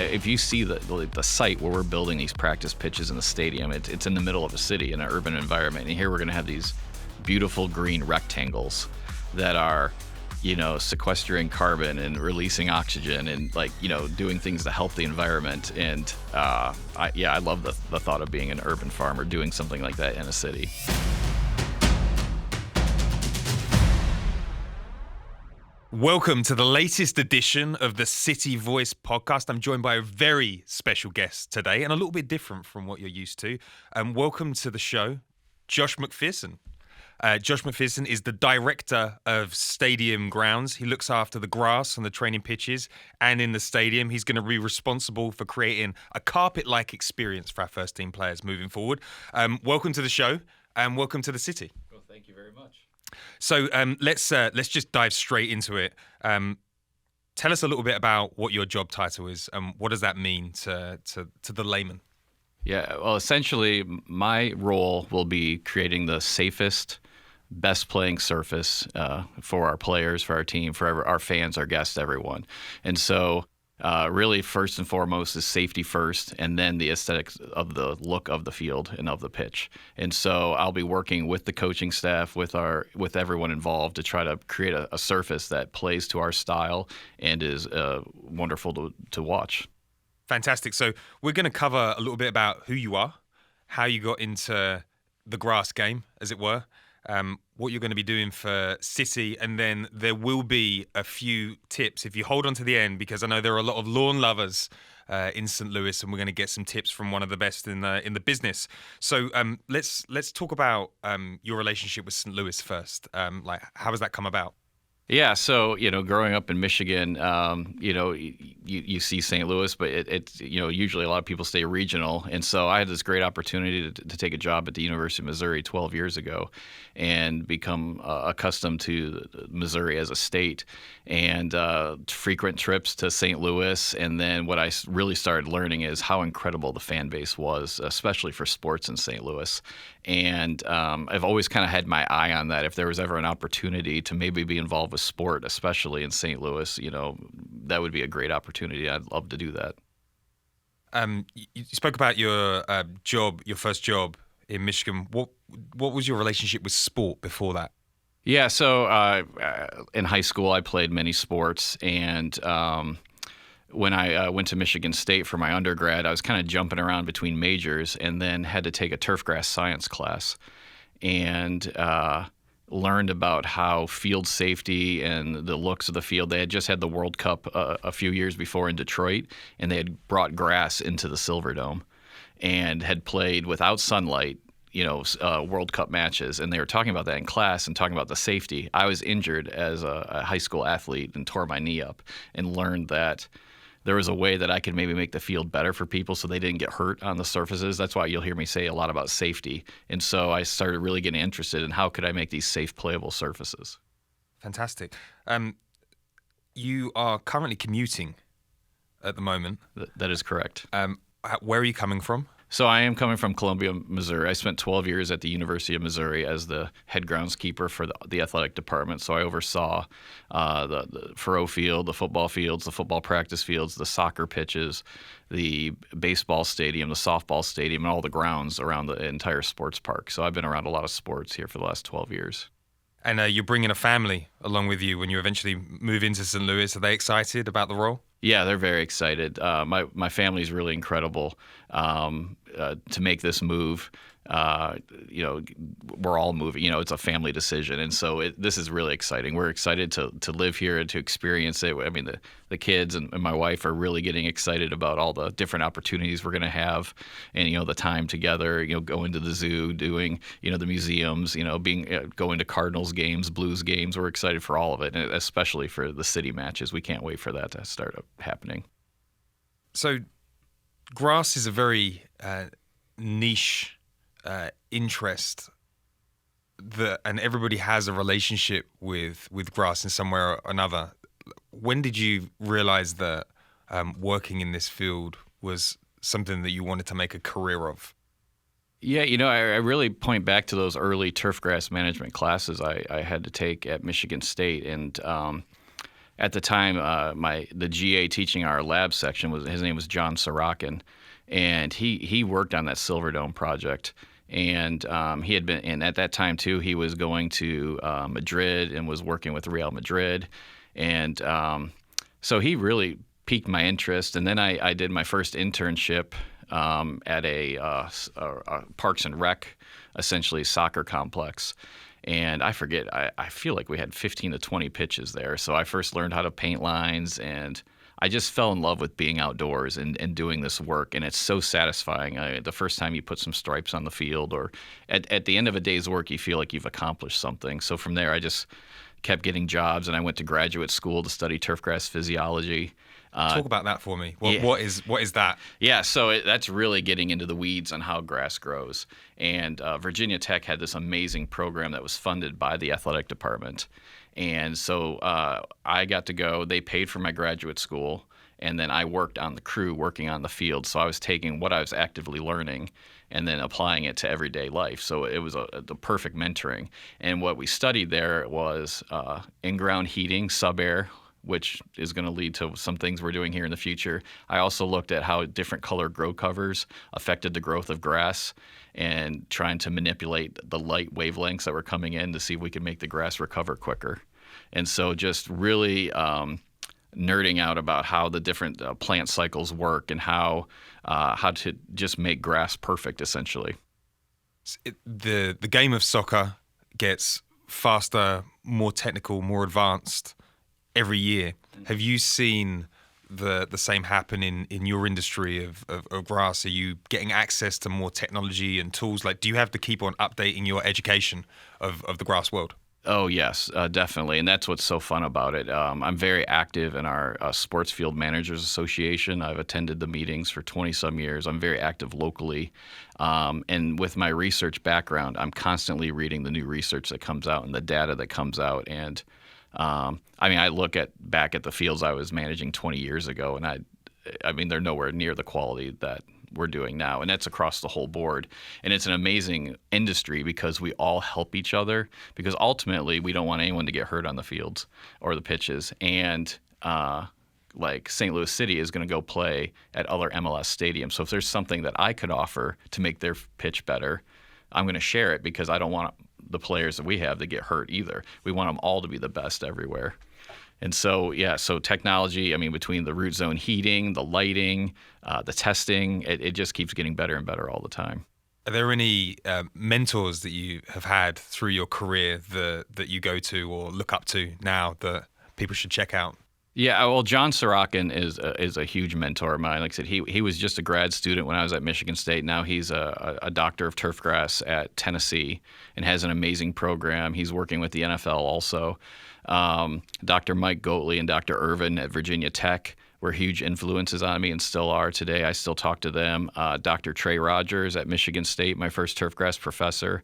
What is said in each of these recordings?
if you see the site where we're building these practice pitches in the stadium, it's in the middle of a city in an urban environment. And here we're going to have these beautiful green rectangles that are, sequestering carbon and releasing oxygen and doing things to help the environment. And I love the thought of being an urban farmer doing something like that in a city. Welcome to the latest edition of the City Voice podcast. I'm joined by a very special guest today and a little bit different from what you're used to. Welcome to the show, Josh McPherson. Josh McPherson is the director of stadium grounds. He looks after the grass on the training pitches and in the stadium. He's going to be responsible for creating a carpet-like experience for our first team players moving forward. Welcome to the show and welcome to the city. Well, thank you very much. So let's just dive straight into it. Tell us a little bit about what your job title is and what does that mean to the layman? Yeah, well, essentially, my role will be creating the safest, best playing surface for our players, for our team, for our fans, our guests, everyone. And so really, first and foremost is safety first, and then the aesthetics of the look of the field and of the pitch. And so I'll be working with the coaching staff, with everyone involved to try to create a surface that plays to our style and is wonderful to watch. Fantastic. So we're going to cover a little bit about who you are, how you got into the grass game, as it were, what you're going to be doing for City, and then there will be a few tips if you hold on to the end, because I know there are a lot of lawn lovers in St. Louis, and we're going to get some tips from one of the best in the business. So let's talk about your relationship with St. Louis first. How has that come about? Yeah, so growing up in Michigan, you see St. Louis, but it's usually a lot of people stay regional, and so I had this great opportunity to take a job at the University of Missouri 12 years ago, and become accustomed to Missouri as a state, and frequent trips to St. Louis. And then what I really started learning is how incredible the fan base was, especially for sports in St. Louis. And I've always kind of had my eye on that. If there was ever an opportunity to maybe be involved with sport, especially in St. Louis, that would be a great opportunity. I'd love to do that. You spoke about your your first job in Michigan. What was your relationship with sport before that? Yeah, so in high school I played many sports, and when I went to Michigan State for my undergrad, I was kind of jumping around between majors, and then had to take a turfgrass science class, and learned about how field safety and the looks of the field. They had just had the World Cup a few years before in Detroit, and they had brought grass into the Silverdome and had played without sunlight, World Cup matches. And they were talking about that in class and talking about the safety. I was injured as a high school athlete and tore my knee up, and learned that there was a way that I could maybe make the field better for people so they didn't get hurt on the surfaces. That's why you'll hear me say a lot about safety. And so I started really getting interested in how could I make these safe, playable surfaces. Fantastic. You are currently commuting at the moment. That is correct. Where are you coming from? So I am coming from Columbia, Missouri. I spent 12 years at the University of Missouri as the head groundskeeper for the athletic department. So I oversaw the furrow field, the football fields, the football practice fields, the soccer pitches, the baseball stadium, the softball stadium, and all the grounds around the entire sports park. So I've been around a lot of sports here for the last 12 years. And you're bringing a family along with you when you eventually move into St. Louis. Are they excited about the role? Yeah, they're very excited. My family's really incredible to make this move. We're all moving. It's a family decision, and so this is really exciting. We're excited to live here and to experience it. I mean, the kids and my wife are really getting excited about all the different opportunities we're going to have, and the time together. Going to the zoo, doing the museums. Going to Cardinals games, Blues games. We're excited for all of it, and especially for the city matches. We can't wait for that to start happening. So, grass is a very niche interest and everybody has a relationship with grass in some way or another. When did you realize that working in this field was something that you wanted to make a career of? Yeah, I really point back to those early turfgrass management classes I had to take at Michigan State, and at the time, the GA teaching our lab section his name was John Sorokin, and he worked on that Silverdome project. And he had been, and at that time too, he was going to Madrid and was working with Real Madrid, and so he really piqued my interest. And then I did my first internship at a Parks and Rec, essentially soccer complex. And I forget, I feel like we had 15 to 20 pitches there. So I first learned how to paint lines, and I just fell in love with being outdoors and doing this work. And it's so satisfying. The first time you put some stripes on the field, or at the end of a day's work, you feel like you've accomplished something. So from there, I just kept getting jobs, and I went to graduate school to study turfgrass physiology. Talk about that for me. What is that? Yeah, so that's really getting into the weeds on how grass grows. And Virginia Tech had this amazing program that was funded by the athletic department. And so I got to go. They paid for my graduate school, and then I worked on the crew, working on the field. So I was taking what I was actively learning and then applying it to everyday life. So it was the perfect mentoring. And what we studied there was in-ground heating, sub-air, which is going to lead to some things we're doing here in the future. I also looked at how different color grow covers affected the growth of grass and trying to manipulate the light wavelengths that were coming in to see if we could make the grass recover quicker. And so just really nerding out about how the different plant cycles work and how to just make grass perfect, essentially. The game of soccer gets faster, more technical, more advanced every year. Have you seen the same happen in your industry of grass? Are you getting access to more technology and tools? Like, do you have to keep on updating your education of the grass world? Oh, yes, definitely. And that's what's so fun about it. I'm very active in our Sports Field Managers Association. I've attended the meetings for 20-some years. I'm very active locally. And with my research background, I'm constantly reading the new research that comes out and the data that comes out. And I look back at the fields I was managing 20 years ago, and I mean, they're nowhere near the quality that we're doing now, and that's across the whole board. And it's an amazing industry because we all help each other, because ultimately we don't want anyone to get hurt on the fields or the pitches. And like St. Louis City is going to go play at other MLS stadiums. So if there's something that I could offer to make their pitch better, I'm going to share it, because I don't want the players that we have to get hurt either. We want them all to be the best everywhere. And so, so technology, between the root zone heating, the lighting, the testing, it just keeps getting better and better all the time. Are there any mentors that you have had through your career that you go to or look up to now that people should check out? Yeah, well, John Sorokin is a huge mentor of mine. Like I said, he was just a grad student when I was at Michigan State. Now he's a doctor of turfgrass at Tennessee and has an amazing program. He's working with the NFL also. Dr. Mike Goatley and Dr. Irvin at Virginia Tech were huge influences on me and still are today. I still talk to them. Dr. Trey Rogers at Michigan State, my first turfgrass professor,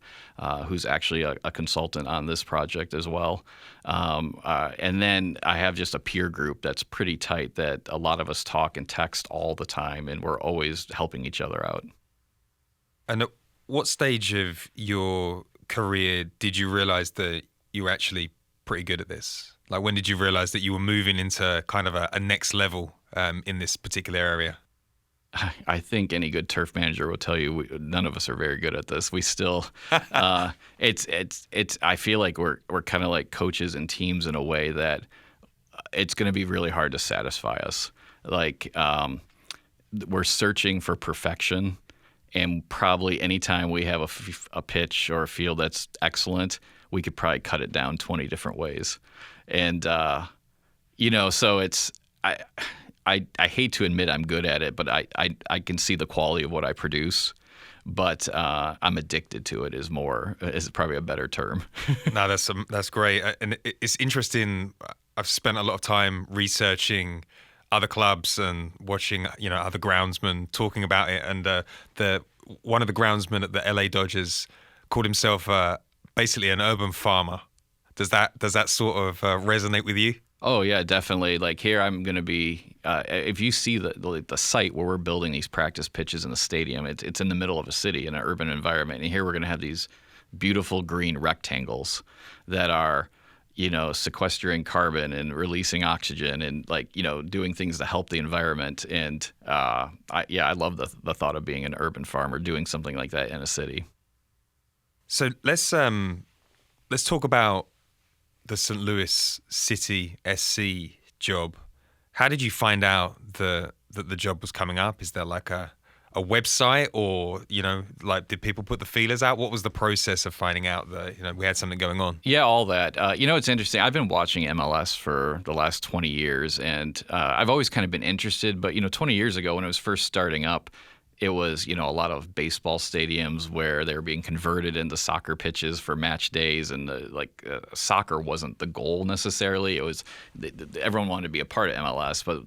who's actually a consultant on this project as well. And then I have just a peer group that's pretty tight that a lot of us talk and text all the time, and we're always helping each other out. And at what stage of your career did you realize that you were actually pretty good at this? Like, when did you realize that you were moving into kind of a next level in this particular area? I think any good turf manager will tell you none of us are very good at this. We still, it's. I feel like we're kind of like coaches and teams in a way that it's going to be really hard to satisfy us. Like, we're searching for perfection, and probably anytime we have a pitch or a field that's excellent, we could probably cut it down 20 different ways. And, so it's, I hate to admit I'm good at it, but I can see the quality of what I produce, but I'm addicted to it is probably a better term. No, that's great. And it's interesting. I've spent a lot of time researching other clubs and watching, other groundsmen talking about it. And one of the groundsmen at the LA Dodgers called himself basically an urban farmer. Does that sort of resonate with you? Oh yeah, definitely. Like here, I'm going to be. If you see the site where we're building these practice pitches in the stadium, it's in the middle of a city in an urban environment, and here we're going to have these beautiful green rectangles that are, sequestering carbon and releasing oxygen and doing things to help the environment. And I love the thought of being an urban farmer, doing something like that in a city. So let's talk about the St. Louis City SC job. How did you find out that the job was coming up? Is there like a website, or did people put the feelers out? What was the process of finding out that we had something going on? Yeah, all that. It's interesting. I've been watching MLS for the last 20 years, and I've always kind of been interested. But 20 years ago, when it was first starting up, it was a lot of baseball stadiums where they were being converted into soccer pitches for match days, and soccer wasn't the goal necessarily. It was everyone wanted to be a part of MLS, but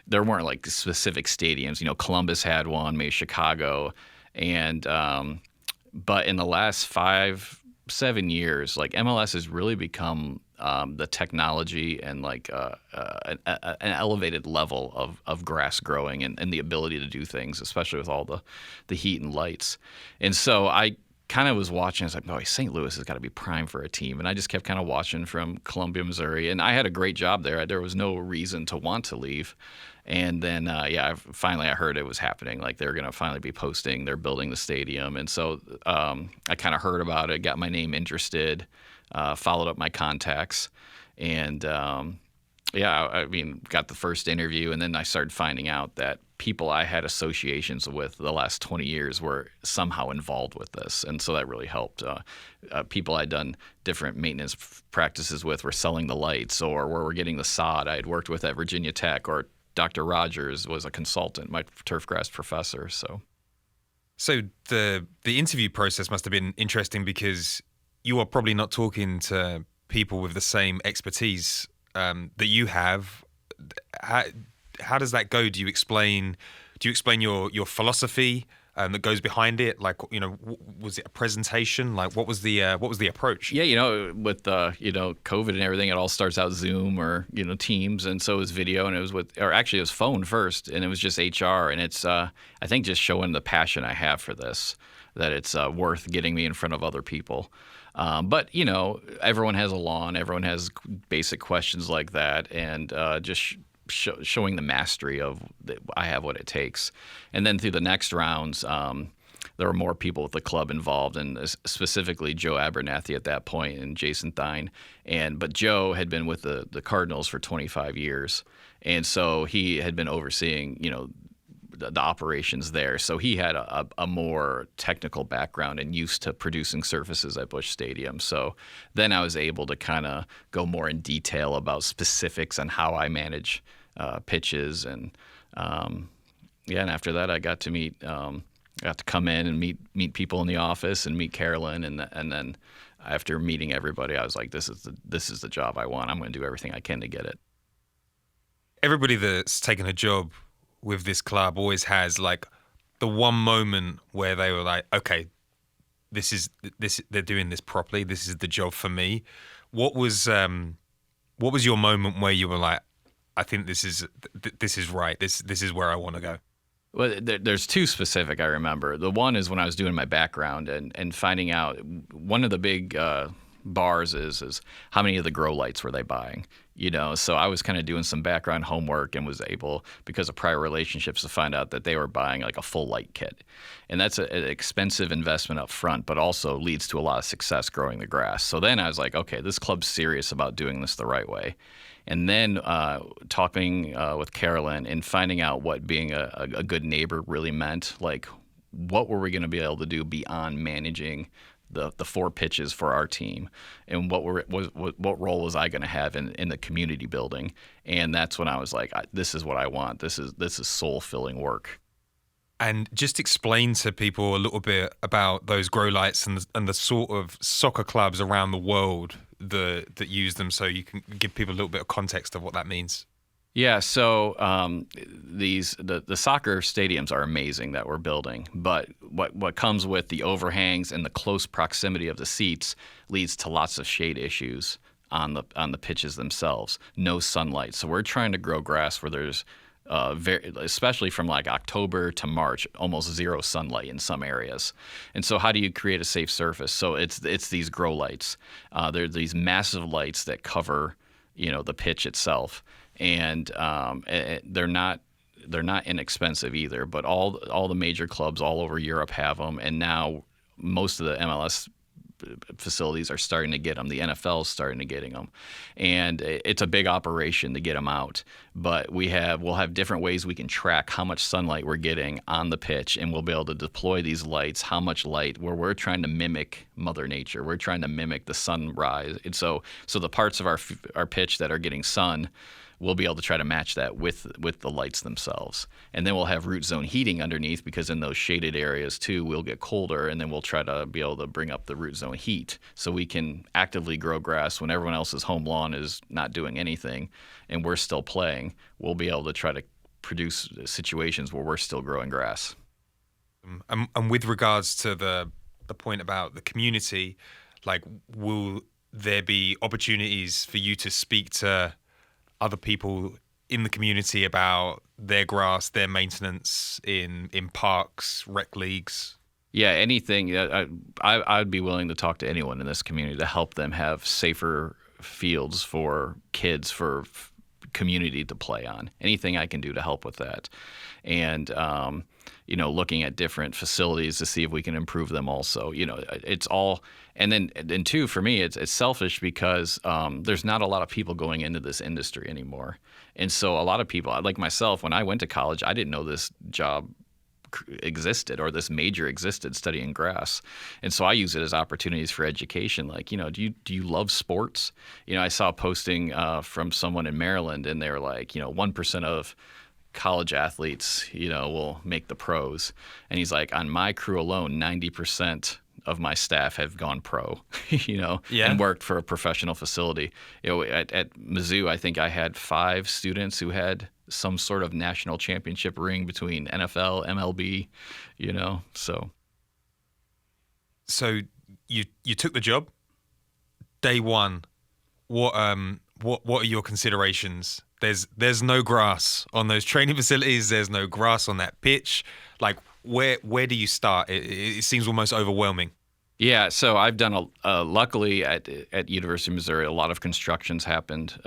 there weren't like specific stadiums. Columbus had one, maybe Chicago, and but in the last 5-7 years, like MLS has really become the technology and an elevated level of grass growing and the ability to do things, especially with all the heat and lights. And so I kind of was watching. I was like, boy, St. Louis has got to be prime for a team. And I just kept kind of watching from Columbia, Missouri. And I had a great job there. There was no reason to want to leave. And then, finally I heard it was happening. Like, they're going to finally be posting. They're building the stadium. And so I kind of heard about it, got my name interested, followed up my contacts. And, got the first interview. And then I started finding out that people I had associations with the last 20 years were somehow involved with this. And so that really helped. People I'd done different maintenance practices with were selling the lights, or where we're getting the sod I had worked with at Virginia Tech, or Dr. Rogers was a consultant, my turfgrass professor. So the interview process must have been interesting, because you are probably not talking to people with the same expertise that you have. How does that go? Do you explain your philosophy that goes behind it? Like, was it a presentation? Like, what was the approach? Yeah, with COVID and everything, it all starts out Zoom or Teams, and so it was video, and it was phone first, and it was just HR, and it's I think just showing the passion I have for this, that it's worth getting me in front of other people. But everyone has a lawn, everyone has basic questions like that, and just showing the mastery of I have what it takes. And then through the next rounds, there were more people with the club involved, and specifically Joe Abernathy at that point and Jason Thine. But Joe had been with the Cardinals for 25 years, and so he had been overseeing the operations there. So he had a more technical background and used to producing surfaces at Busch Stadium. So then I was able to kind of go more in detail about specifics on how I manage pitches. And and after that I got to come in and meet people in the office and meet Carolyn. And then after meeting everybody, I was like, this is the job I want. I'm going to do everything I can to get it. Everybody that's taken a job with this club always has like the one moment where they were like, okay, this they're doing this properly. This is the job for me. What was your moment where you were like, I think this is right. This is where I want to go? Well, there's two specific I remember. The one is when I was doing my background and finding out one of the big bars is how many of the grow lights were they buying. So I was kind of doing some background homework and was able, because of prior relationships, to find out that they were buying like a full light kit. And that's an expensive investment up front, but also leads to a lot of success growing the grass. So then I was like, okay, this club's serious about doing this the right way. And then talking with Carolyn and finding out what being a good neighbor really meant, like what were we going to be able to do beyond managing the 4 pitches for our team, and what role was I going to have in the community building. And that's when I was like, this is what I want. This is soul-filling work. And just explain to people a little bit about those grow lights and the sort of soccer clubs around the world that use them, so you can give people a little bit of context of what that means. Yeah, so the soccer stadiums are amazing that we're building, but what comes with the overhangs and the close proximity of the seats leads to lots of shade issues on the pitches themselves. No sunlight, so we're trying to grow grass where there's especially from like October to March, almost zero sunlight in some areas. And so, how do you create a safe surface? So it's these grow lights. They're these massive lights that cover, the pitch itself, and they're not inexpensive either. But all the major clubs all over Europe have them, and now most of the MLS facilities are starting to get them. The NFL is starting to getting them, and it's a big operation to get them out. But we'll have different ways we can track how much sunlight we're getting on the pitch, and we'll be able to deploy these lights, how much light, where we're trying to mimic Mother Nature. We're trying to mimic the sunrise, and so the parts of our pitch that are getting sun, we'll be able to try to match that with the lights themselves. And then we'll have root zone heating underneath, because in those shaded areas too, we'll get colder, and then we'll try to be able to bring up the root zone heat so we can actively grow grass when everyone else's home lawn is not doing anything and we're still playing. We'll be able to try to produce situations where we're still growing grass. And with regards to the point about the community, like, will there be opportunities for you to speak to other people in the community about their grass, their maintenance in parks, rec leagues? Yeah, anything. I'd be willing to talk to anyone in this community to help them have safer fields for kids, for community to play on. Anything I can do to help with that. And, looking at different facilities to see if we can improve them also. It's all, and then two, for me, it's selfish because there's not a lot of people going into this industry anymore. And so a lot of people, like myself, when I went to college, I didn't know this job existed or this major existed, studying grass. And so I use it as opportunities for education. Like, do you love sports? I saw a posting from someone in Maryland, and they were like, 1% of college athletes, will make the pros. And he's like, on my crew alone, 90% of my staff have gone pro, and worked for a professional facility. At Mizzou, I think I had 5 students who had some sort of national championship ring between NFL, MLB, so. So you took the job. Day one, what are your considerations? There's no grass on those training facilities. There's no grass on that pitch. Like, where do you start? It seems almost overwhelming. Yeah, so I've done luckily at University of Missouri, a lot of construction's happened.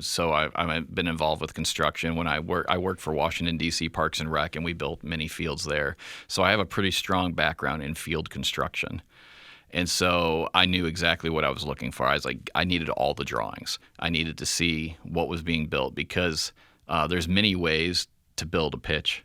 So I've been involved with construction. When I worked for Washington D.C. Parks and Rec, and we built many fields there. So I have a pretty strong background in field construction. And so I knew exactly what I was looking for. I was like, I needed all the drawings. I needed to see what was being built, because there's many ways to build a pitch.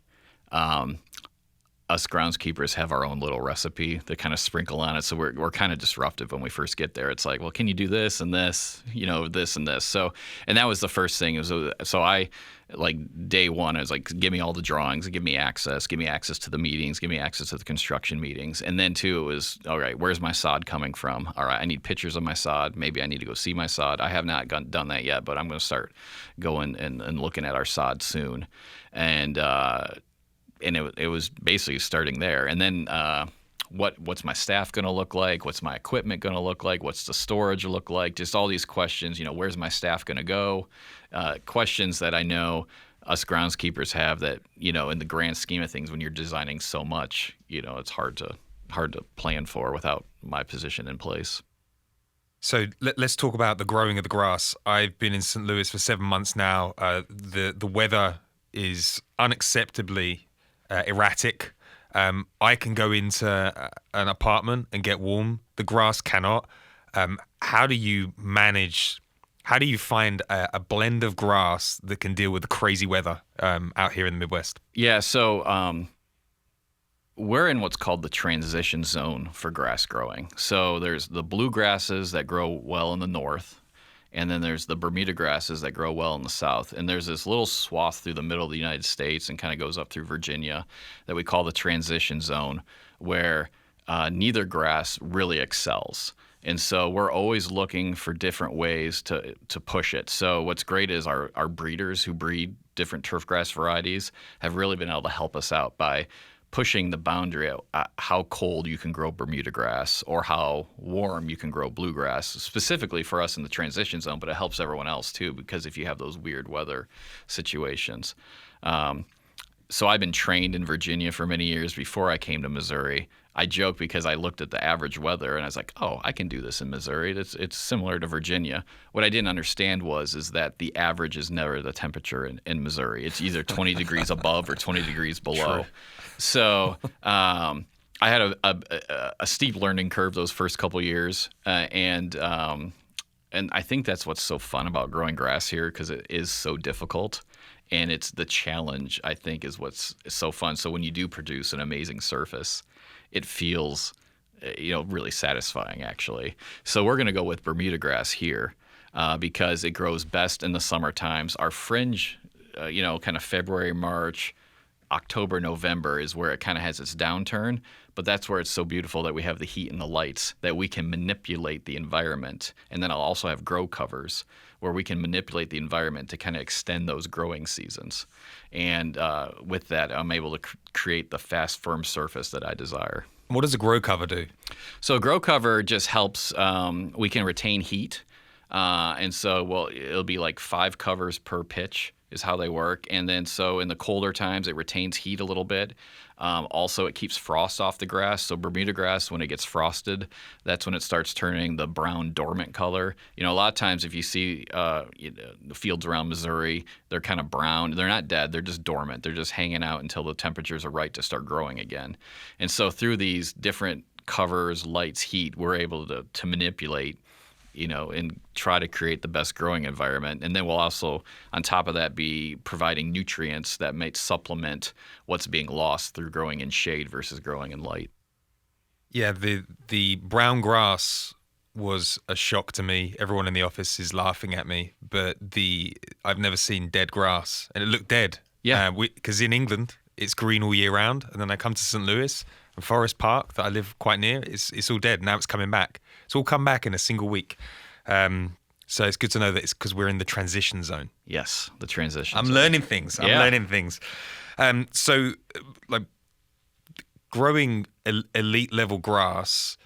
Us groundskeepers have our own little recipe that kind of sprinkle on it. So we're kind of disruptive when we first get there. It's like, well, can you do this and this, this and this. So, and that was the first thing. So I, like, day one, I was like, give me all the drawings, give me access to the meetings, give me access to the construction meetings. And then two, it was, all right, where's my sod coming from? All right, I need pictures of my sod. Maybe I need to go see my sod. I have not done that yet, but I'm going to start going and looking at our sod soon. And it was basically starting there. And then what's my staff going to look like? What's my equipment going to look like? What's the storage look like? Just all these questions, where's my staff going to go? Questions that I know us groundskeepers have that, in the grand scheme of things, when you're designing so much, it's hard to plan for without my position in place. So let's talk about the growing of the grass. I've been in St. Louis for 7 months now. The weather is unacceptably erratic. I can go into an apartment and get warm. The grass cannot. How do you find a blend of grass that can deal with the crazy weather out here in the Midwest? Yeah, so we're in what's called the transition zone for grass growing. So there's the blue grasses that grow well in the north, and then there's the Bermuda grasses that grow well in the south. And there's this little swath through the middle of the United States and kind of goes up through Virginia that we call the transition zone, where neither grass really excels. And so we're always looking for different ways to push it. So what's great is our breeders who breed different turfgrass varieties have really been able to help us out by pushing the boundary at how cold you can grow Bermuda grass or how warm you can grow bluegrass, specifically for us in the transition zone, but it helps everyone else too, because if you have those weird weather situations. So I've been trained in Virginia for many years before I came to Missouri. I joke because I looked at the average weather and I was like, oh, I can do this in Missouri. It's similar to Virginia. What I didn't understand is that the average is never the temperature in Missouri. It's either 20 degrees above or 20 degrees below. True. So I had a steep learning curve those first couple years, and I think that's what's so fun about growing grass here, because it is so difficult. And it's the challenge, I think, is what's so fun. So when you do produce an amazing surface, it feels, really satisfying, actually. So we're going to go with Bermuda grass here because it grows best in the summer times. Our fringe, kind of February, March, October, November is where it kind of has its downturn. But that's where it's so beautiful that we have the heat and the lights, that we can manipulate the environment. And then I'll also have grow covers where we can manipulate the environment to kind of extend those growing seasons. And with that, I'm able to create the fast, firm surface that I desire. What does a grow cover do? So a grow cover just helps, we can retain heat. And so, it'll be like 5 covers per pitch is how they work. And then so in the colder times, it retains heat a little bit. Also, it keeps frost off the grass. So Bermuda grass, when it gets frosted, that's when it starts turning the brown dormant color. A lot of times if you see the fields around Missouri, they're kind of brown. They're not dead. They're just dormant. They're just hanging out until the temperatures are right to start growing again. And so through these different covers, lights, heat, we're able to manipulate and try to create the best growing environment. And then we'll also, on top of that, be providing nutrients that might supplement what's being lost through growing in shade versus growing in light. Yeah, the brown grass was a shock to me. Everyone in the office is laughing at me, but I've never seen dead grass, and it looked dead. Yeah. Because in England, it's green all year round, and then I come to St. Louis, and Forest Park, that I live quite near, it's all dead. Now it's coming back. It's all come back in a single week. So it's good to know that it's because we're in the transition zone. Yes, the transition I'm zone. learning things. So, like, growing elite level grass,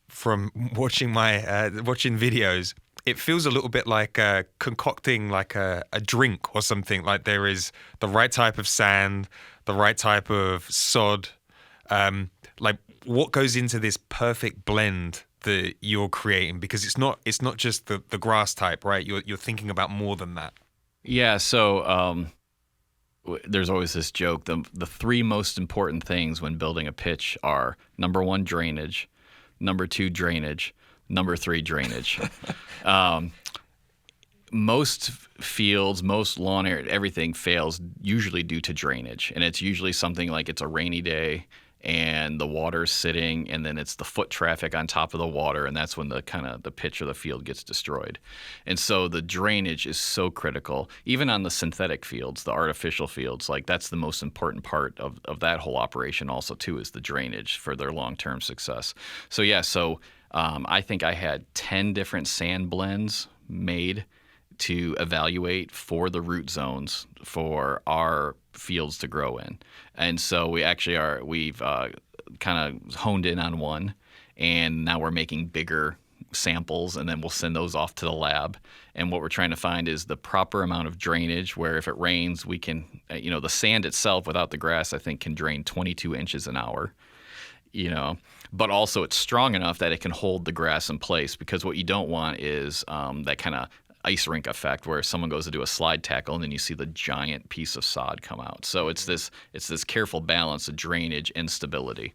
from watching watching videos, it feels a little bit like concocting like a drink or something. Like there is the right type of sand, the right type of sod. Like, what goes into this perfect blend that you're creating? Because it's not just the grass type, right? You're thinking about more than that. Yeah. So there's always this joke. The 3 most important things when building a pitch are: number 1, drainage; number 2, drainage; number 3, drainage. Most fields, most lawn area, everything fails usually due to drainage. And it's usually something like it's a rainy day and the water's sitting, and then it's the foot traffic on top of the water, and that's when the pitch of the field gets destroyed. And so the drainage is so critical. Even on the synthetic fields, the artificial fields, like that's the most important part of that whole operation also too, is the drainage for their long-term success. So I think I had 10 different sand blends made to evaluate for the root zones for our fields to grow in. And so we've kind of honed in on one, and now we're making bigger samples, and then we'll send those off to the lab. And what we're trying to find is the proper amount of drainage, where if it rains, we can, the sand itself without the grass, I think, can drain 22 inches an hour. But also it's strong enough that it can hold the grass in place, because what you don't want is that kind of ice rink effect where someone goes to do a slide tackle and then you see the giant piece of sod come out. So it's this careful balance of drainage and stability.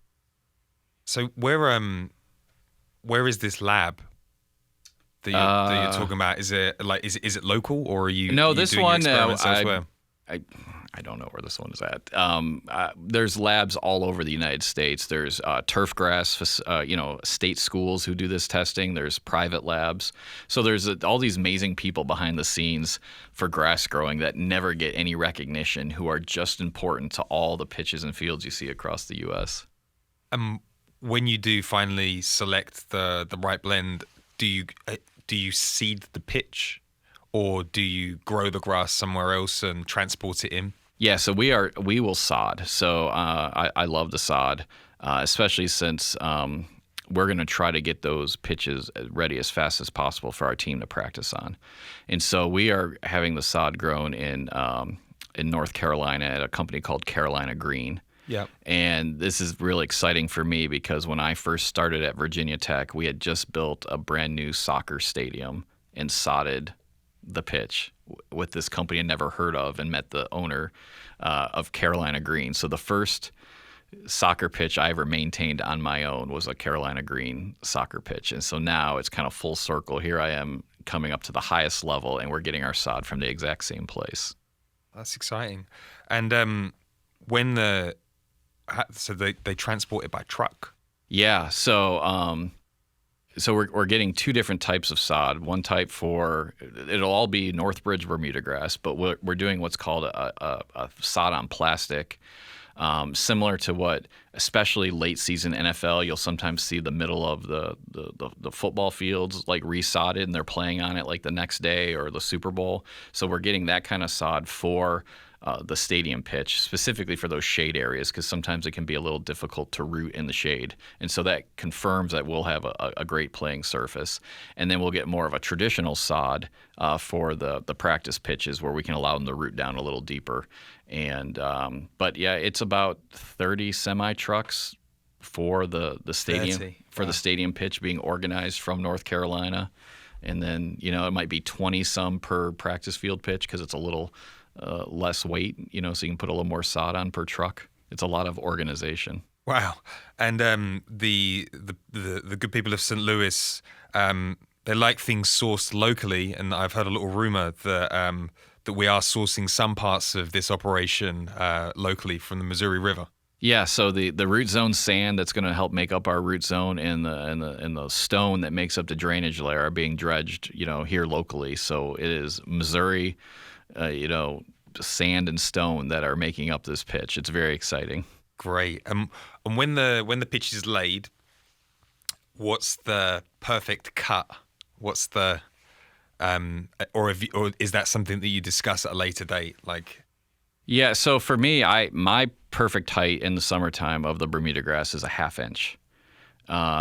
So where is this lab that you're talking about? Is it local, or are you? No, you this doing one experiments elsewhere? I don't know where this one is at. There's labs all over the United States. There's turf grass, state schools who do this testing. There's private labs. So there's all these amazing people behind the scenes for grass growing that never get any recognition, who are just important to all the pitches and fields you see across the U.S. When you do finally select the right blend, do you seed the pitch, or do you grow the grass somewhere else and transport it in? Yeah, so we will sod. So I love the sod, especially since we're going to try to get those pitches ready as fast as possible for our team to practice on. And so we are having the sod grown in North Carolina at a company called Carolina Green. Yeah. And this is really exciting for me because when I first started at Virginia Tech, we had just built a brand new soccer stadium and sodded the pitch with this company I never heard of, and met the owner of Carolina Green. So the first soccer pitch I ever maintained on my own was a Carolina Green soccer pitch. And so now it's kind of full circle. Here I am coming up to the highest level, and we're getting our sod from the exact same place. That's exciting. And when so they transport it by truck. Yeah. So we're getting two different types of sod. One type it'll all be Northbridge Bermuda grass, but we're doing what's called a sod on plastic, similar to what, especially late season NFL, you'll sometimes see the middle of the football fields like resodded, and they're playing on it like the next day or the Super Bowl. So we're getting that kind of sod for the stadium pitch, specifically for those shade areas, because sometimes it can be a little difficult to root in the shade. And so that confirms that we'll have a great playing surface. And then we'll get more of a traditional sod for the practice pitches, where we can allow them to root down a little deeper. And but yeah, it's about 30 semi trucks for the stadium 30. for Wow. the stadium pitch being organized from North Carolina. And then, it might be 20 some per practice field pitch because it's a little less weight, so you can put a little more sod on per truck. It's a lot of organization. Wow. And the good people of St. Louis, they like things sourced locally, and I've heard a little rumor that we are sourcing some parts of this operation locally from the Missouri River. Yeah, so the root zone sand that's going to help make up our root zone and the stone that makes up the drainage layer are being dredged, here locally. So it is Missouri, sand and stone that are making up this pitch. It's very exciting. Great. And when the pitch is laid, what's the perfect cut? What's the or is that something that you discuss at a later date? Yeah, so for me, my perfect height in the summertime of the Bermuda grass is a 1/2 inch.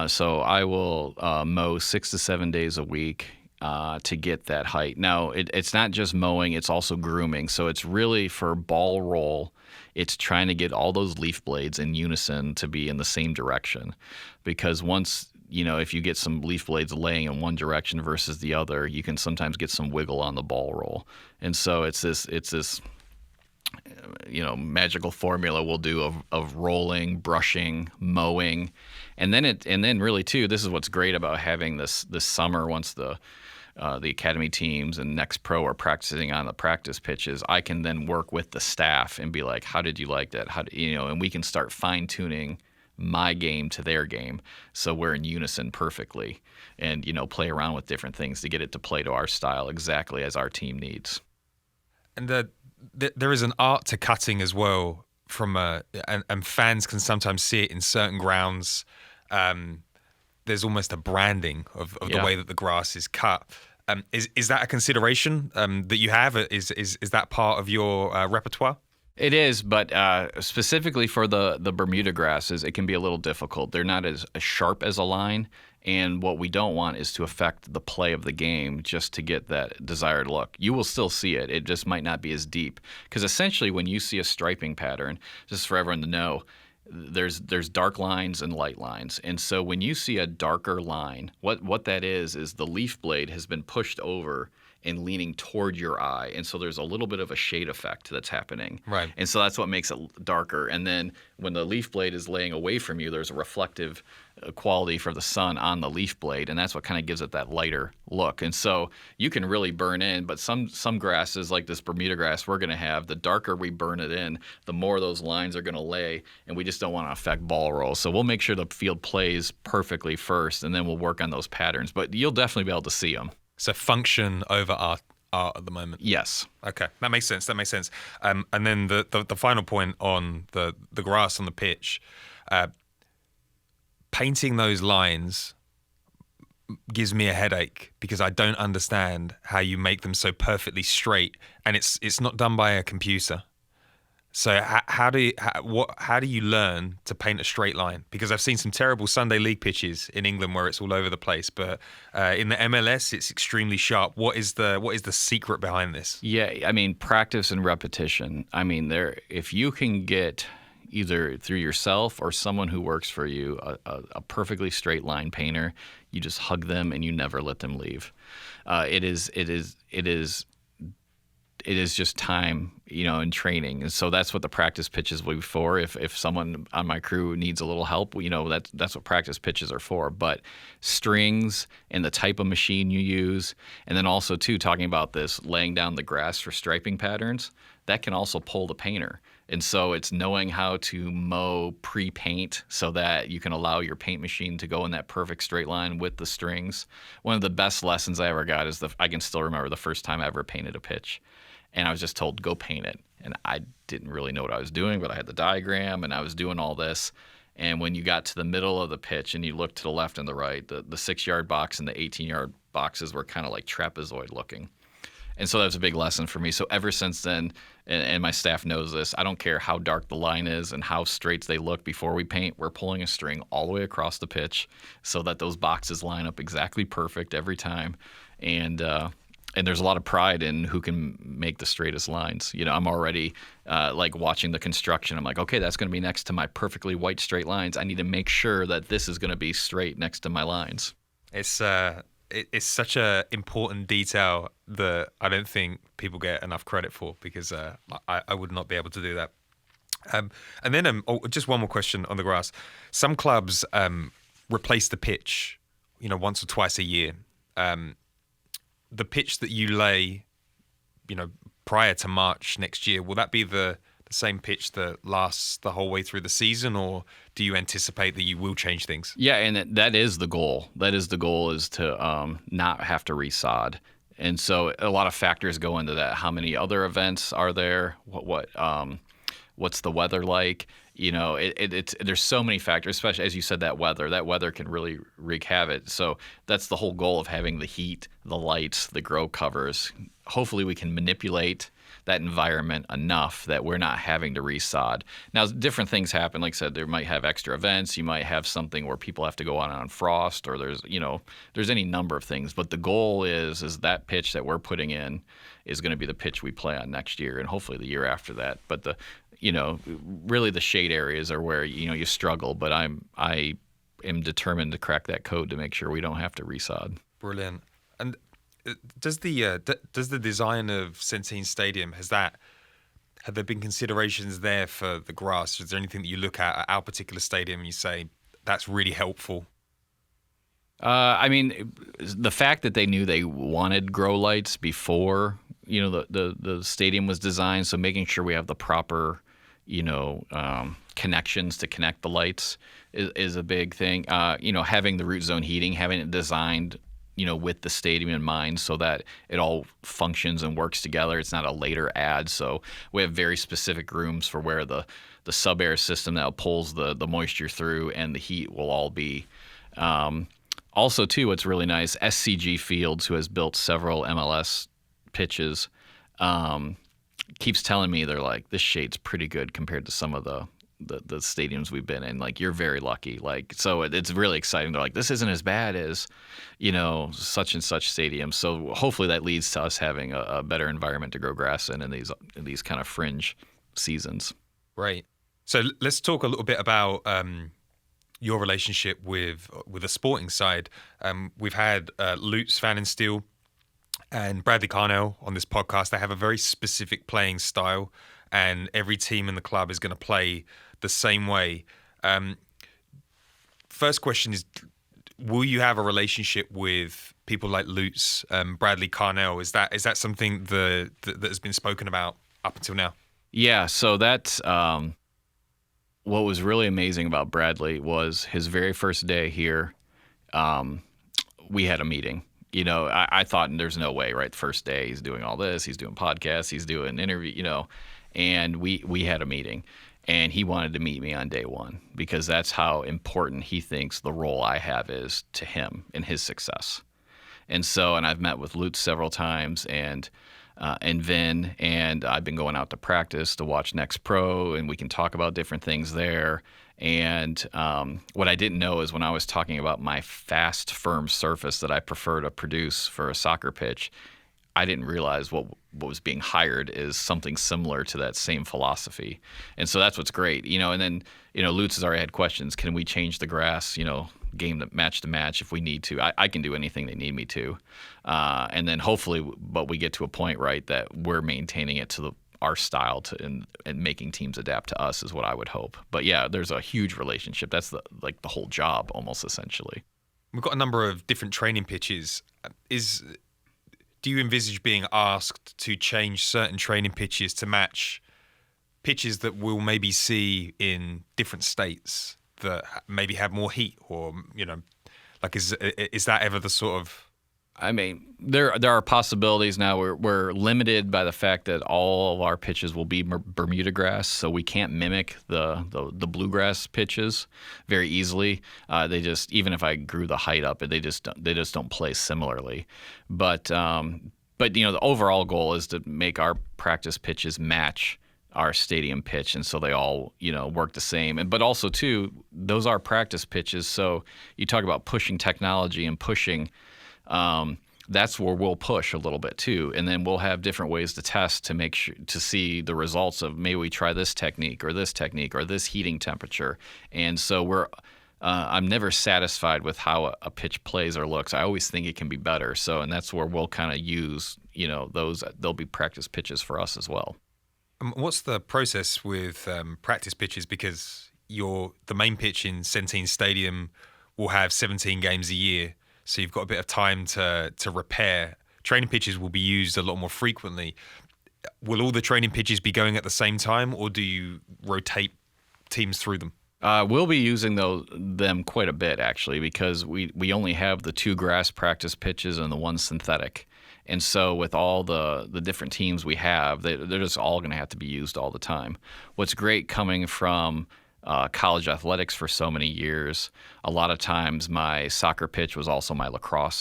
So I will mow 6 to 7 days a week to get that height. Now, it's not just mowing, it's also grooming. So it's really for ball roll, it's trying to get all those leaf blades in unison to be in the same direction. Because once, if you get some leaf blades laying in one direction versus the other, you can sometimes get some wiggle on the ball roll. And so it's this magical formula we'll do of rolling, brushing, mowing, and then really too, this is what's great about having this summer, once the academy teams and Next Pro are practicing on the practice pitches, I can then work with the staff and be like, how did you like that? And we can start fine tuning my game to their game, so we're in unison perfectly, and play around with different things to get it to play to our style exactly as our team needs. And there is an art to cutting as well, and fans can sometimes see it in certain grounds. There's almost a branding of the way that the grass is cut. Is that a consideration that you have? Is that part of your repertoire? It is, but specifically for the Bermuda grasses, it can be a little difficult. They're not as sharp as a line, and what we don't want is to affect the play of the game just to get that desired look. You will still see it. It just might not be as deep. Because essentially when you see a striping pattern, just for everyone to know, there's dark lines and light lines. And so when you see a darker line, what that is the leaf blade has been pushed over and leaning toward your eye. And so there's a little bit of a shade effect that's happening. Right. And so that's what makes it darker. And then when the leaf blade is laying away from you, there's a reflective quality for the sun on the leaf blade, and that's what kind of gives it that lighter look. And so you can really burn in, but some grasses like this Bermuda grass we're going to have, the darker we burn it in, the more those lines are going to lay, and we just don't want to affect ball roll. So we'll make sure the field plays perfectly first, and then we'll work on those patterns. But you'll definitely be able to see them. So function over art at the moment. Yes. Okay, that makes sense. And then the final point on the grass on the pitch, painting those lines gives me a headache because I don't understand how you make them so perfectly straight, and it's not done by a computer. So how do you learn to paint a straight line? Because I've seen some terrible Sunday league pitches in England where it's all over the place, but in the MLS it's extremely sharp. What is the secret behind this? Yeah, I mean, practice and repetition. I mean, if you can get either through yourself or someone who works for you a perfectly straight line painter, you just hug them and you never let them leave. It is just time, and training. And so that's what the practice pitches will be for. If someone on my crew needs a little help, that's what practice pitches are for. But strings and the type of machine you use, and then also too, talking about this, laying down the grass for striping patterns, that can also pull the painter. And so it's knowing how to mow pre-paint so that you can allow your paint machine to go in that perfect straight line with the strings. One of the best lessons I ever got is I can still remember the first time I ever painted a pitch. And I was just told, go paint it. And I didn't really know what I was doing, but I had the diagram and I was doing all this. And when you got to the middle of the pitch and you looked to the left and the right, the 6-yard box and the 18-yard boxes were kind of like trapezoid looking. And so that was a big lesson for me. So ever since then, and my staff knows this, I don't care how dark the line is and how straight they look before we paint, we're pulling a string all the way across the pitch so that those boxes line up exactly perfect every time. And there's a lot of pride in who can make the straightest lines. I'm already like watching the construction. I'm like, okay, that's going to be next to my perfectly white straight lines. I need to make sure that this is going to be straight next to my lines. It's such a important detail that I don't think people get enough credit for, because I would not be able to do that. And then just one more question on the grass. Some clubs replace the pitch, once or twice a year. The pitch that you lay, prior to March next year, will that be the same pitch that lasts the whole way through the season, or do you anticipate that you will change things? Yeah, and that is the goal. That is the goal, is to not have to resod. And so a lot of factors go into that. How many other events are there? What's the weather like? There's so many factors, especially as you said, that weather. That weather can really wreak havoc. So that's the whole goal of having the heat, the lights, the grow covers. Hopefully we can manipulate that environment enough that we're not having to resod. Now, different things happen. Like I said, there might have extra events. You might have something where people have to go on frost, or there's any number of things. But the goal is that pitch that we're putting in is going to be the pitch we play on next year, and hopefully the year after that. But really the shade areas are where you struggle. But I am determined to crack that code to make sure we don't have to resod. Brilliant. And does the design of Centene Stadium, have there been considerations there for the grass? Is there anything that you look at our particular stadium and you say that's really helpful? I mean, the fact that they knew they wanted grow lights before the stadium was designed, so making sure we have the proper connections to connect the lights is a big thing. Having the root zone heating, having it designed with the stadium in mind so that it all functions and works together. It's not a later add. So we have very specific rooms for where the sub-air system that pulls the moisture through and the heat will all be. Also, too, what's really nice, SCG Fields, who has built several MLS pitches, keeps telling me, they're like, this shade's pretty good compared to some of the stadiums we've been in. Like, you're very lucky. Like, so it's really exciting. They're like, this isn't as bad as such and such stadium. So hopefully that leads to us having a better environment to grow grass in these kind of fringe seasons. Right. So let's talk a little bit about your relationship with the sporting side. We've had Lutz Van and Steel and Bradley Carnell on this podcast. They have a very specific playing style, and every team in the club is going to play the same way. First question is, will you have a relationship with people like Lutz, Bradley Carnell? Is that something that has been spoken about up until now? Yeah, so that's what was really amazing about Bradley was his very first day here. We had a meeting. I thought there's no way, right? The first day he's doing all this, he's doing podcasts, he's doing interview, and we had a meeting. And he wanted to meet me on day one because that's how important he thinks the role I have is to him and his success. And I've met with Lutz several times, and and Vin, and I've been going out to practice to watch Next Pro, and we can talk about different things there. And what I didn't know is when I was talking about my fast, firm surface that I prefer to produce for a soccer pitch, I didn't realize what was being hired is something similar to that same philosophy. And so that's what's great, and then, Lutz has already had questions. Can we change the grass, game to match if we need to? I can do anything they need me to. And then hopefully, but we get to a point, right, that we're maintaining it to our style and making teams adapt to us is what I would hope. But yeah, there's a huge relationship. That's the whole job almost essentially. We've got a number of different training pitches. Do you envisage being asked to change certain training pitches to match pitches that we'll maybe see in different states that maybe have more heat, or is that ever the sort of? I mean, there are possibilities now. We're limited by the fact that all of our pitches will be Bermuda grass, so we can't mimic the bluegrass pitches very easily. They just, even if I grew the height up, they just don't play similarly. But the overall goal is to make our practice pitches match our stadium pitch, and so they all work the same. But also too, those are practice pitches. So you talk about pushing technology and pushing. That's where we'll push a little bit too, and then we'll have different ways to test to make sure to see the results of maybe we try this technique or this heating temperature. And so I'm never satisfied with how a pitch plays or looks. I always think it can be better. So, and that's where we'll kind of use those. They'll be practice pitches for us as well. What's the process with practice pitches? Because the main pitch in Centene Stadium will have 17 games a year. So you've got a bit of time to repair. Training pitches will be used a lot more frequently. Will all the training pitches be going at the same time, or do you rotate teams through them? We'll be using them quite a bit, actually, because we only have the 2 grass practice pitches and the 1 synthetic. And so with all the different teams we have, they're just all going to have to be used all the time. What's great coming from college athletics for so many years, a lot of times my soccer pitch was also my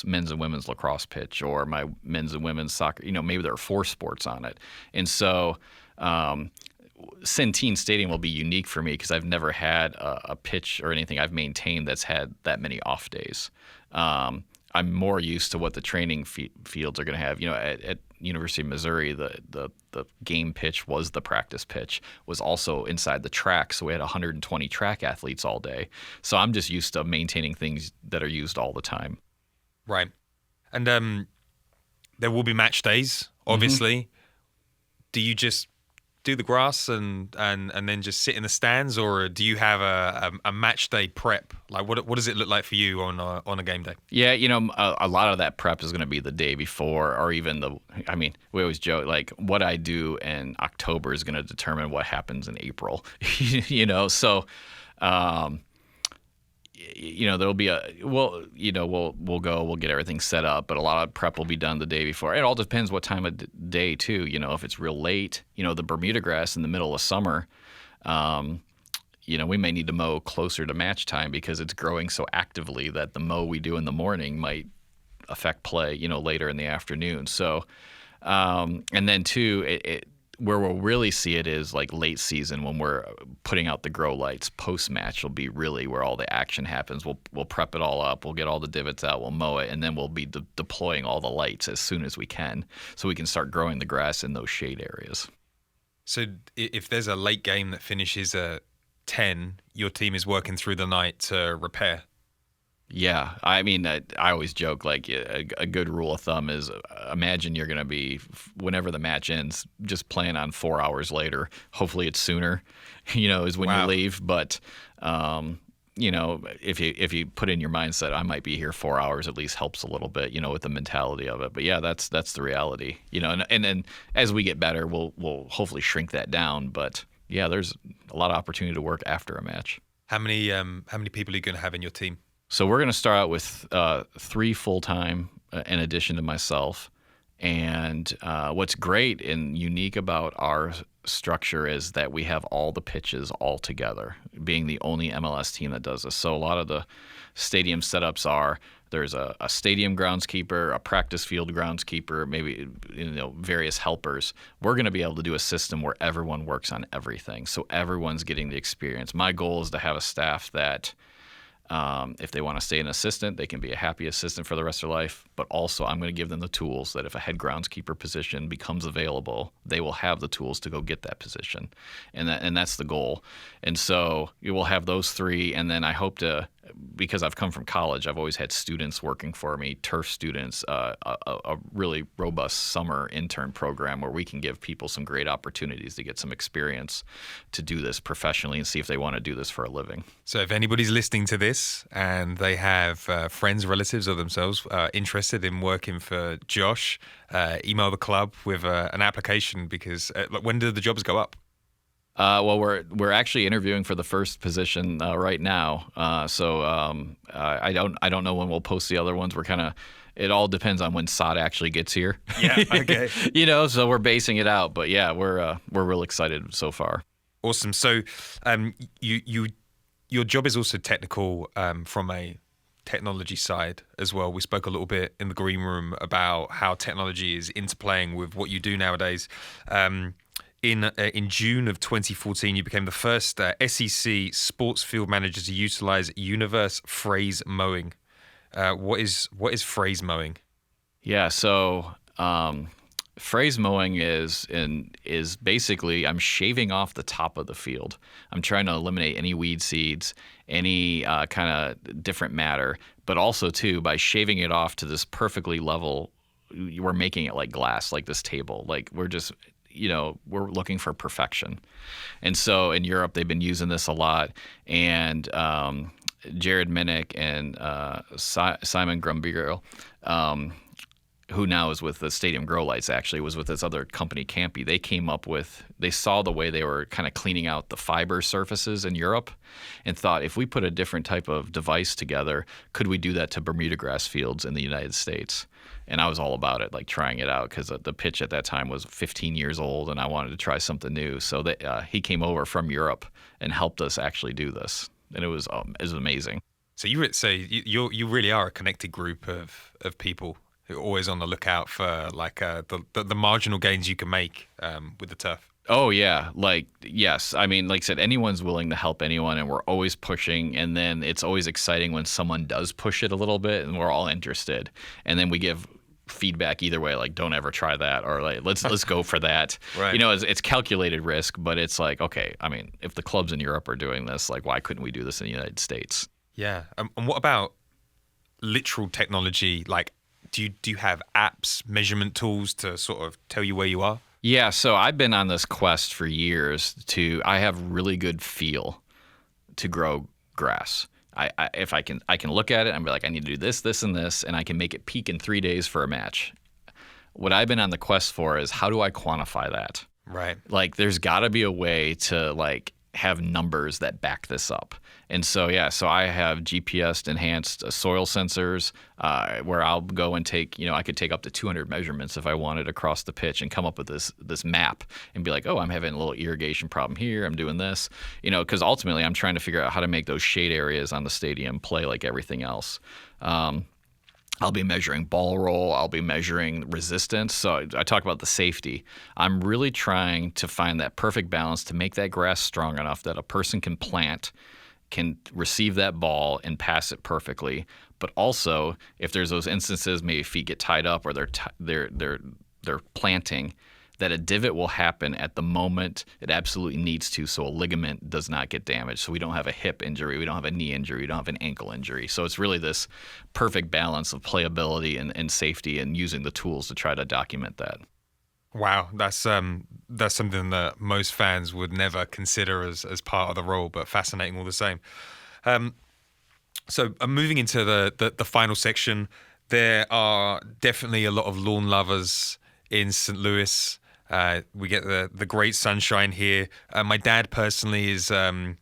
men's and women's lacrosse pitch, or my men's and women's soccer, maybe there are 4 sports on it. And so Centene Stadium will be unique for me because I've never had a pitch or anything I've maintained that's had that many off days. I'm more used to what the training fields are going to have. At University of Missouri, the game pitch was the practice pitch, was also inside the track, so we had 120 track athletes all day. So I'm just used to maintaining things that are used all the time. Right. And there will be match days, obviously. Mm-hmm. Do you just do the grass and then just sit in the stands, or do you have a match day prep? Like what does it look like for you on a game day? Yeah, a lot of that prep is going to be the day before, or even we always joke, like what I do in October is going to determine what happens in April. So there'll be we'll get everything set up, but a lot of prep will be done the day before. It all depends what time of day too. If it's real late, the Bermuda grass in the middle of summer, we may need to mow closer to match time because it's growing so actively that the mow we do in the morning might affect play, later in the afternoon. So, and then too, where we'll really see it is like late season when we're putting out the grow lights. Post match will be really where all the action happens. We'll prep it all up. We'll get all the divots out. We'll mow it, and then we'll be deploying all the lights as soon as we can, so we can start growing the grass in those shade areas. So if there's a late game that finishes at 10, your team is working through the night to repair. Yeah, I always joke, like a good rule of thumb is imagine you're going to be, whenever the match ends, just plan on 4 hours later. Hopefully it's sooner, is when you leave. But, if you put in your mindset, I might be here 4 hours, at least helps a little bit, with the mentality of it. But yeah, that's the reality, and then as we get better, we'll hopefully shrink that down. But yeah, there's a lot of opportunity to work after a match. How many people are you going to have in your team? So we're going to start out with 3 full-time in addition to myself. And what's great and unique about our structure is that we have all the pitches all together, being the only MLS team that does this. So a lot of the stadium setups are There's a stadium groundskeeper, a practice field groundskeeper, maybe various helpers. We're going to be able to do a system where everyone works on everything, so everyone's getting the experience. My goal is to have a staff that if they want to stay an assistant, they can be a happy assistant for the rest of their life. But also, I'm going to give them the tools that if a head groundskeeper position becomes available, they will have the tools to go get that position, and that's the goal. And so you will have those three, and then I hope to, because I've come from college, I've always had students working for me, turf students, a really robust summer intern program where we can give people some great opportunities to get some experience to do this professionally and see if they want to do this for a living. So if anybody's listening to this and they have friends, relatives, or themselves interested in working for Josh, email the club with an application, because when do the jobs go up? Well, we're actually interviewing for the first position right now. So I don't know when we'll post the other ones. It all depends on when Sod actually gets here. Yeah. Okay. So we're basing it out. But yeah, we're real excited so far. Awesome. So your job is also technical from a technology side as well. We spoke a little bit in the green room about how technology is interplaying with what you do nowadays. In June of 2014, you became the first SEC sports field manager to utilize Universe phrase mowing. What is phrase mowing? Yeah, so phrase mowing is basically I'm shaving off the top of the field. I'm trying to eliminate any weed seeds, any kind of different matter, but also too by shaving it off to this perfectly level. We're making it like glass, like this table. Like we're looking for perfection. And so in Europe, they've been using this a lot. And Jared Minnick and Simon Grumbigerl, who now is with the Stadium Grow Lights, actually was with this other company, Campy. They saw the way they were kind of cleaning out the fiber surfaces in Europe and thought, if we put a different type of device together, could we do that to Bermuda grass fields in the United States? And I was all about it, like trying it out, because the pitch at that time was 15 years old, and I wanted to try something new. So he came over from Europe and helped us actually do this, and it was amazing. So you really are a connected group of people who are always on the lookout for like the marginal gains you can make with the turf. Oh, yeah. Yes. I mean, like I said, anyone's willing to help anyone, and we're always pushing. And then it's always exciting when someone does push it a little bit and we're all interested. And then we give feedback either way, like, don't ever try that, or like, let's go for that. Right. It's calculated risk, but it's like, okay, I mean, if the clubs in Europe are doing this, like, why couldn't we do this in the United States? Yeah. And what about literal technology? Like, do you have apps, measurement tools to sort of tell you where you are? Yeah, so I've been on this quest for years I have really good feel to grow grass. If I can look at it and be like, I need to do this, this, and this, and I can make it peak in 3 days for a match. What I've been on the quest for is, how do I quantify that? Right. Like, there's got to be a way to like have numbers that back this up. And so, yeah, so I have GPS enhanced soil sensors where I'll go and take, I could take up to 200 measurements if I wanted across the pitch and come up with this map and be like, oh, I'm having a little irrigation problem here. I'm doing this, because ultimately I'm trying to figure out how to make those shade areas on the stadium play like everything else. I'll be measuring ball roll. I'll be measuring resistance. So I talk about the safety. I'm really trying to find that perfect balance to make that grass strong enough that a person can plant, can receive that ball and pass it perfectly. But also, if there's those instances, maybe feet get tied up or they're planting, that a divot will happen at the moment it absolutely needs to, so a ligament does not get damaged. So we don't have a hip injury, we don't have a knee injury, we don't have an ankle injury. So it's really this perfect balance of playability and safety, and using the tools to try to document that. Wow, that's something that most fans would never consider as part of the role, but fascinating all the same. So moving into the final section, there are definitely a lot of lawn lovers in St. Louis. We get the great sunshine here. My dad personally is a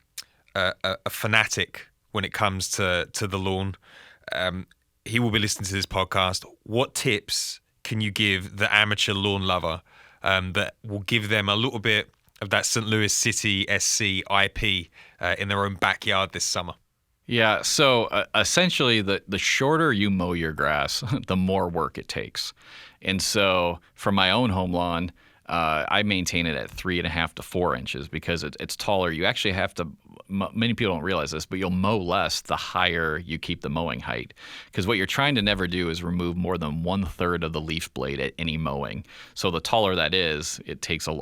fanatic when it comes to the lawn. He will be listening to this podcast. What tips can you give the amateur lawn lover that will give them a little bit of that St. Louis City SC IP in their own backyard this summer? Yeah, so essentially, the shorter you mow your grass, the more work it takes. And so, for my own home lawn, I maintain it at 3.5 to 4 inches because it's taller. You actually have to. Many people don't realize this, but you'll mow less the higher you keep the mowing height. Because what you're trying to never do is remove more than 1/3 of the leaf blade at any mowing. So the taller that is, it takes a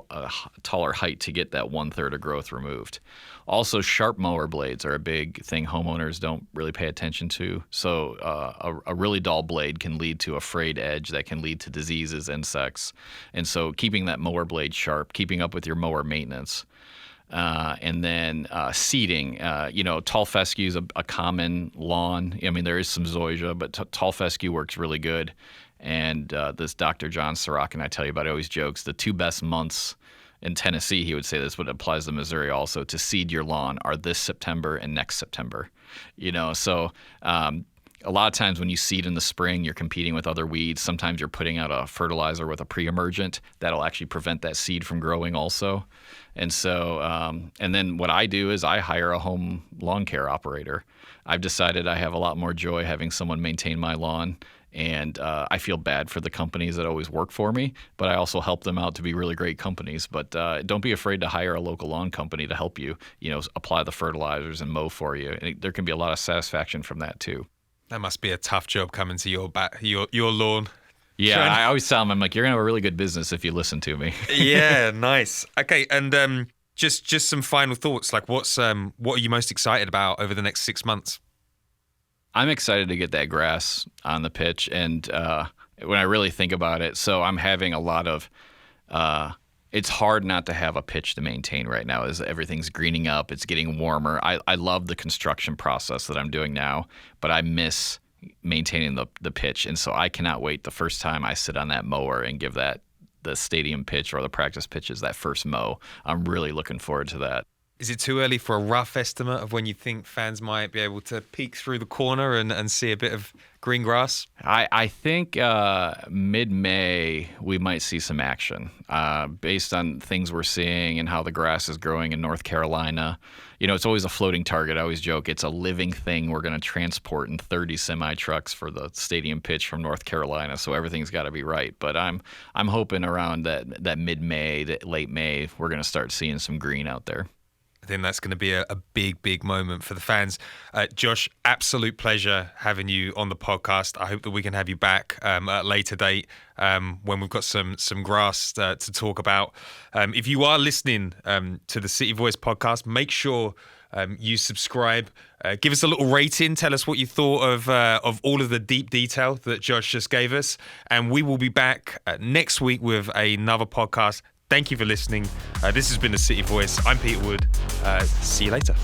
taller height to get that 1/3 of growth removed. Also, sharp mower blades are a big thing homeowners don't really pay attention to. So a really dull blade can lead to a frayed edge that can lead to diseases, insects. And so keeping that mower blade sharp, keeping up with your mower maintenance. And then seeding. Tall fescue is a common lawn. I mean, there is some zoysia, but tall fescue works really good. And this Dr. John Sorokin I tell you about, he always jokes, the 2 best months in Tennessee, he would say this, but it applies to Missouri also, to seed your lawn are this September and next September. So a lot of times when you seed in the spring, you're competing with other weeds. Sometimes you're putting out a fertilizer with a pre-emergent that'll actually prevent that seed from growing also. And so, and then what I do is I hire a home lawn care operator. I've decided I have a lot more joy having someone maintain my lawn. And I feel bad for the companies that always work for me, but I also help them out to be really great companies. But don't be afraid to hire a local lawn company to help you, apply the fertilizers and mow for you. And there can be a lot of satisfaction from that too. That must be a tough job coming to your lawn. Yeah, I always tell them, I'm like, you're going to have a really good business if you listen to me. Yeah, nice. Okay, and just some final thoughts. Like, what are you most excited about over the next 6 months? I'm excited to get that grass on the pitch. And when I really think about it, so I'm having a lot of it's hard not to have a pitch to maintain right now as everything's greening up. It's getting warmer. I love the construction process that I'm doing now, but I miss maintaining the pitch. And so I cannot wait the first time I sit on that mower and give the stadium pitch or the practice pitches that first mow. I'm really looking forward to that. Is it too early for a rough estimate of when you think fans might be able to peek through the corner and see a bit of green grass? I think mid-May we might see some action based on things we're seeing and how the grass is growing in North Carolina. It's always a floating target. I always joke it's a living thing we're going to transport in 30 semi-trucks for the stadium pitch from North Carolina, so everything's got to be right. But I'm hoping around that mid-May, late May, we're going to start seeing some green out there. I think that's going to be a big, big moment for the fans. Josh, absolute pleasure having you on the podcast. I hope that we can have you back at a later date when we've got some grass to talk about. If you are listening to the City Voice podcast, make sure you subscribe. Give us a little rating. Tell us what you thought of all of the deep detail that Josh just gave us. And we will be back next week with another podcast. Thank you for listening. This has been the City Voice. I'm Peter Wood. See you later.